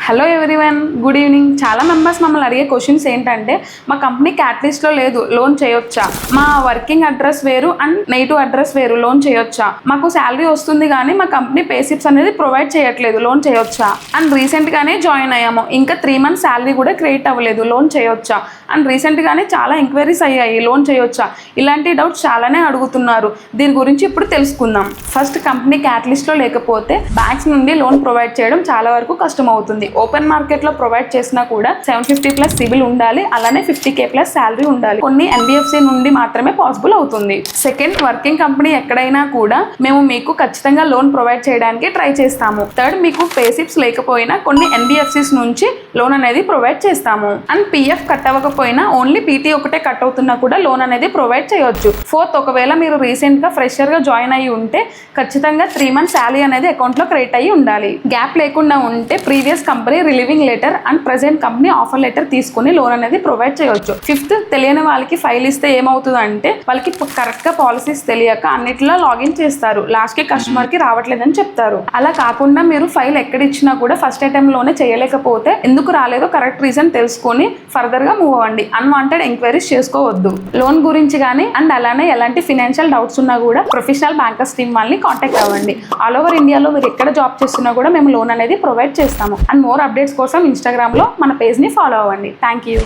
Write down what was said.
Hello everyone, good evening. చాలా members మమ్మల్ని అడిగే క్వశ్చన్స్ ఏంటంటే, మా కంపెనీ క్యాటలిస్ట్లో లేదు, లోన్ చేయొచ్చా? మా వర్కింగ్ అడ్రస్ వేరు అండ్ నేటివ్ అడ్రస్ వేరు, లోన్ చేయొచ్చా? మాకు శాలరీ వస్తుంది కానీ మా కంపెనీ పేసిప్స్ అనేది ప్రొవైడ్ చేయట్లేదు, లోన్ చేయొచ్చా? అండ్ రీసెంట్గానే జాయిన్ అయ్యాము, ఇంకా 3 months శాలరీ కూడా క్రియేట్ అవ్వలేదు, లోన్ చేయొచ్చా? అండ్ రీసెంట్గానే చాలా ఎంక్వైరీస్ అయ్యాయి, లోన్ చేయొచ్చా? ఇలాంటి డౌట్స్ చాలానే అడుగుతున్నారు. దీని గురించి ఇప్పుడు తెలుసుకుందాం. ఫస్ట్, కంపెనీ క్యాటలిస్ట్లో లేకపోతే బ్యాంక్స్ నుండి లోన్ ప్రొవైడ్ చేయడం చాలా వరకు కష్టం అవుతుంది. ఓపెన్ మార్కెట్లో ప్రొవైడ్ చేసినా కూడా 750+ సిబిల్ ఉండాలి, అలానే 50K+ శాలరీ ఉండాలి. కొన్ని NBFC నుండి మాత్రమే పాసిబుల్ అవుతుంది. సెకండ్, వర్కింగ్ కంపెనీ ఎక్కడైనా కూడా మేము మీకు ఖచ్చితంగా లోన్ ప్రొవైడ్ చేయడానికి ట్రై చేస్తాము. థర్డ్, మీకు పేసిప్స్ లేకపోయినా కొన్ని NBFCs నుంచి లోన్ అనేది ప్రొవైడ్ చేస్తాము. అండ్ PF కట్ అవ్వకపోయినా ఓన్లీ PT ఒకటే కట్ అవుతున్నా కూడా లోన్ అనేది ప్రొవైడ్ చేయొచ్చు. ఫోర్త్, ఒకవేళ మీరు రీసెంట్గా ఫ్రెషర్గా జాయిన్ అయ్యి ఉంటే ఖచ్చితంగా 3 months శాలరీ అనేది అకౌంట్లో క్రియేట్ అయ్యి ఉండాలి. గ్యాప్ లేకుండా ఉంటే previous company relieving letter and present company offer letter తీసుకుని లోన్ అనేది ప్రొవైడ్ చేయొచ్చు. ఫిఫ్త్, తెలియని వాళ్ళకి ఫైల్ ఇస్తే ఏమవుతుంది అంటే వాళ్ళకి కరెక్ట్గా పాలసీస్ తెలియక అన్నిట్లో లాగిన్ చేస్తారు, లాస్ట్కి కస్టమర్కి రావట్లేదని చెప్తారు. అలా కాకుండా మీరు ఫైల్ ఎక్కడ ఇచ్చినా కూడా ఫస్ట్ అటెంప్ట్లోనే చేయలేకపోతే ఎందుకు రాలేదో కరెక్ట్ రీజన్ తెలుసుకొని ఫర్దర్గా మూవ్ అవ్వండి. అన్వాంటెడ్ ఎంక్వైరీస్ చేసుకోవద్దు. లోన్ గురించి కానీ అండ్ అలానే ఎలాంటి ఫినాన్షియల్ డౌట్స్ ఉన్నా కూడా ప్రొఫెషనల్ బ్యాంకర్స్ టీమ్ వాళ్ళని కాంటాక్ట్ అవ్వండి. ఆల్ ఓవర్ ఇండియాలో మీరు ఎక్కడ జాబ్ చేస్తున్నా కూడా మేము లోన్ అనేది ప్రొవైడ్ చేస్తాము. అండ్ మోర్ అప్డేట్స్ కోసం ఇన్స్టాగ్రామ్లో మన పేజ్ని ఫాలో అవ్వండి. Thank you.